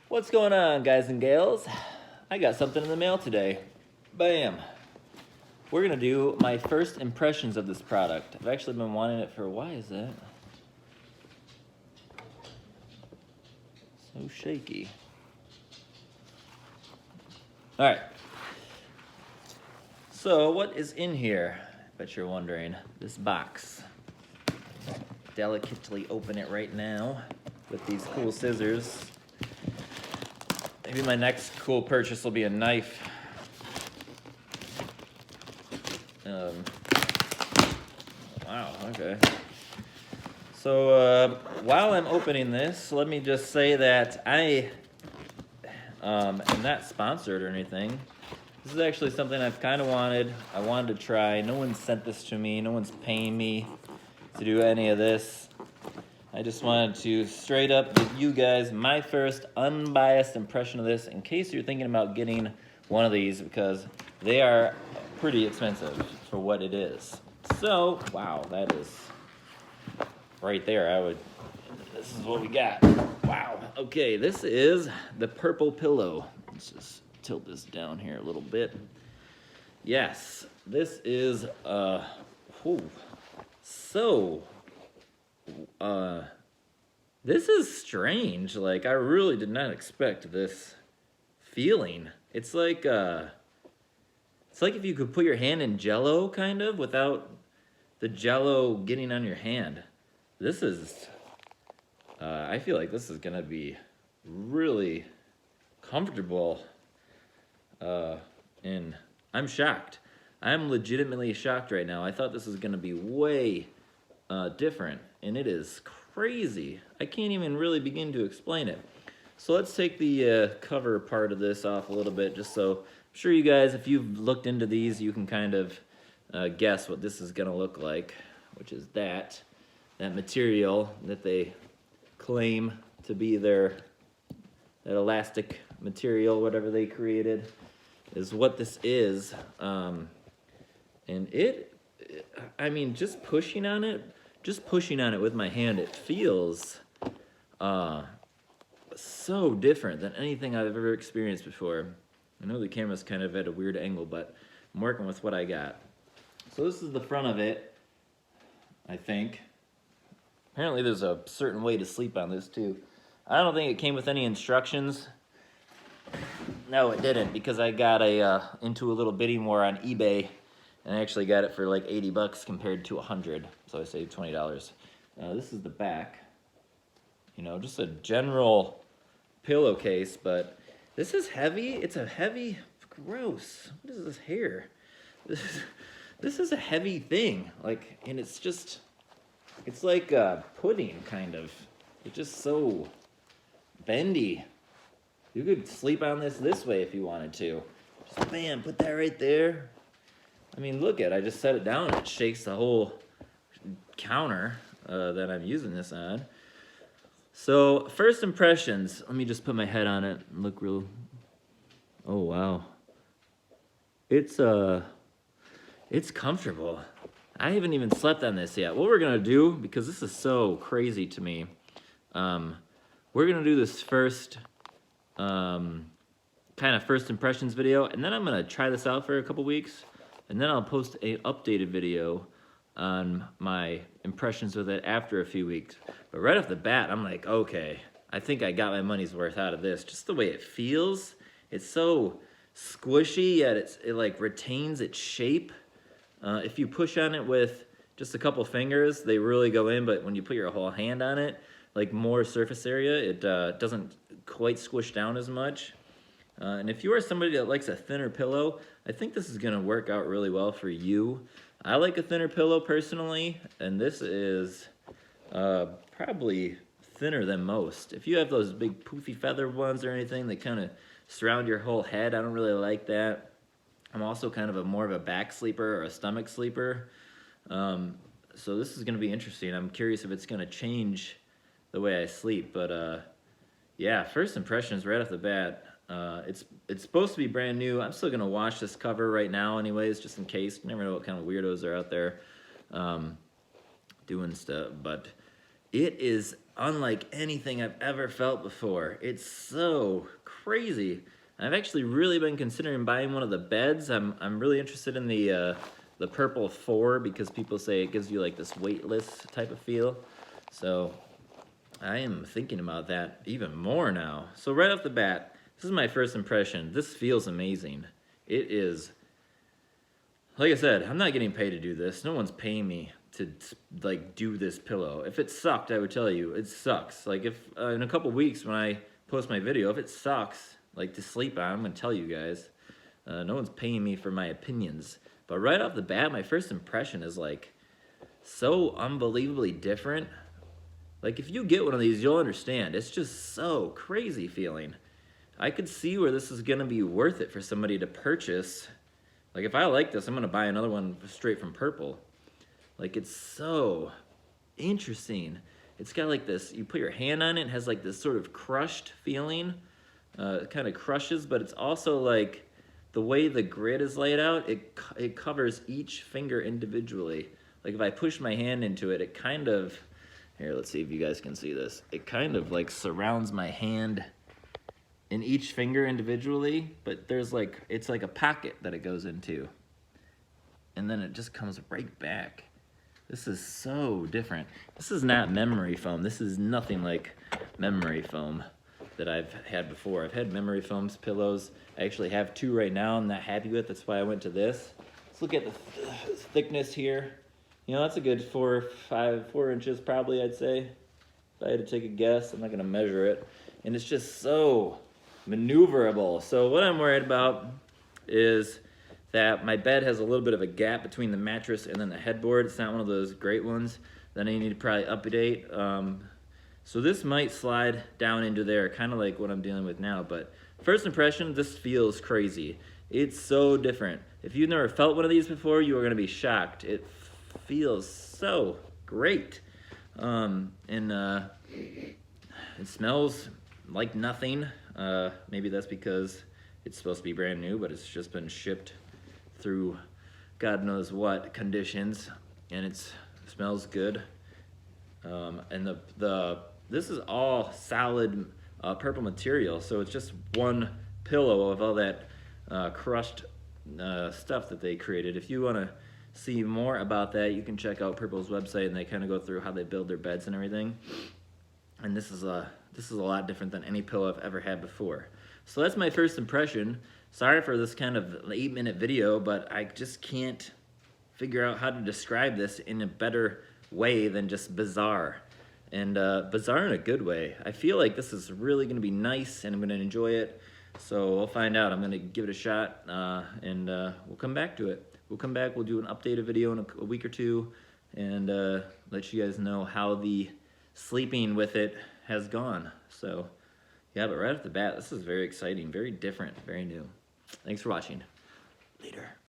What's going on, guys and gals? I got something in the mail today. Bam! We're gonna do my first impressions of this product. I've actually been wanting it for, why is that so shaky? Alright. So, what is in here? I bet you're wondering. This box. Delicately open it right now with these cool scissors. Maybe my next cool purchase will be a knife. Wow, okay. So while I'm opening this, let me just say that I am not sponsored or anything. This is actually something I've kind of wanted. I wanted to try. No one sent this to me. No one's paying me to do any of this. I just wanted to straight up give you guys my first unbiased impression of this in case you're thinking about getting one of these, because they are pretty expensive for what it is. So, wow, that is right there. This is what we got. Wow. Okay, this is the purple pillow. Let's just tilt this down here a little bit. Yes, this is this is strange. Like, I really did not expect this feeling. It's like if you could put your hand in Jell-O, kind of, without the Jell-O getting on your hand. This is, I feel like this is gonna be really comfortable, and I'm shocked. I'm legitimately shocked right now. I thought this was gonna be way different, and it is crazy. I can't even really begin to explain it. So let's take the cover part of this off a little bit, just so I'm sure you guys, if you've looked into these, you can kind of guess what this is gonna look like, which is that material that they claim to be that elastic material, whatever they created, is what this is. And I mean, just pushing on it with my hand, it feels so different than anything I've ever experienced before. I know the camera's kind of at a weird angle, but I'm working with what I got. So this is the front of it, I think. Apparently there's a certain way to sleep on this too. I don't think it came with any instructions. No, it didn't, because I got into a little bidding war on eBay, and I actually got it for like 80 bucks compared to 100, so I saved $20. This is the back. You know, just a general pillowcase, but this is heavy. It's a heavy, gross. What is this hair? This is a heavy thing. Like, and it's like pudding, kind of. It's just so bendy. You could sleep on this way if you wanted to. Just bam, put that right there. I mean, look at it. I just set it down and it shakes the whole counter that I'm using this on. So, first impressions. Let me just put my head on it and look real. Oh, wow. It's comfortable. I haven't even slept on this yet. What we're gonna do, because this is so crazy to me, we're gonna do this first kind of first impressions video, and then I'm gonna try this out for a couple weeks, and then I'll post an updated video on my impressions with it after a few weeks. But right off the bat, I'm like, okay, I think I got my money's worth out of this. Just the way it feels. It's so squishy, yet it like retains its shape. If you push on it with just a couple fingers, they really go in, but when you put your whole hand on it, like more surface area, it doesn't quite squish down as much. And if you are somebody that likes a thinner pillow, I think this is gonna work out really well for you. I like a thinner pillow personally, and this is probably thinner than most. If you have those big poofy feather ones or anything that kind of surround your whole head, I don't really like that. I'm also kind of more of a back sleeper or a stomach sleeper. So this is gonna be interesting. I'm curious if it's gonna change the way I sleep, but yeah, first impressions right off the bat. It's supposed to be brand new. I'm still gonna wash this cover right now anyways, just in case. You never know what kind of weirdos are out there doing stuff, but it is unlike anything I've ever felt before. It's so crazy. I've actually really been considering buying one of the beds. I'm really interested in the purple 4 because people say it gives you like this weightless type of feel. So I am thinking about that even more now. So right off the bat, this is my first impression. This feels amazing. It is, like I said, I'm not getting paid to do this. No one's paying me to like do this pillow. If it sucked, I would tell you it sucks. Like if in a couple weeks when I post my video, if it sucks like to sleep on, I'm gonna tell you guys. No one's paying me for my opinions. But right off the bat, my first impression is like so unbelievably different. Like if you get one of these, you'll understand. It's just so crazy feeling. I could see where this is gonna be worth it for somebody to purchase. Like if I like this, I'm gonna buy another one straight from Purple. Like it's so interesting. It's got like this, you put your hand on it, it has like this sort of crushed feeling. It kind of crushes, but it's also like the way the grid is laid out, it covers each finger individually. Like if I push my hand into it, it kind of, here, let's see if you guys can see this. It kind of like surrounds my hand in each finger individually, but there's like, it's like a pocket that it goes into. And then it just comes right back. This is so different. This is not memory foam. This is nothing like memory foam that I've had before. I've had memory foams pillows. I actually have 2 right now I'm not happy with. That's why I went to this. Let's look at the thickness here. You know, that's a good 4 inches probably, I'd say. If I had to take a guess, I'm not gonna measure it. And it's just so maneuverable. So what I'm worried about is that my bed has a little bit of a gap between the mattress and then the headboard. It's not one of those great ones. Then I need to probably update. So this might slide down into there, kind of like what I'm dealing with now. But first impression, this feels crazy. It's so different. If you've never felt one of these before, you are gonna be shocked. It feels so great. It smells like nothing. Maybe that's because it's supposed to be brand new, but it's just been shipped through God knows what conditions, and it smells good. And this is all solid purple material, so it's just one pillow of all that crushed stuff that they created. If you want to see more about that, you can check out Purple's website, and they kind of go through how they build their beds and everything. And this is a lot different than any pillow I've ever had before. So that's my first impression. Sorry for this kind of 8-minute video, but I just can't figure out how to describe this in a better way than just bizarre. And bizarre in a good way. I feel like this is really gonna be nice and I'm gonna enjoy it. So we'll find out. I'm gonna give it a shot and we'll come back to it. We'll come back, we'll do an updated video in a week or 2 and let you guys know how the sleeping with it has gone. So yeah, but right off the bat, this is very exciting, very different, very new. Thanks for watching. Later.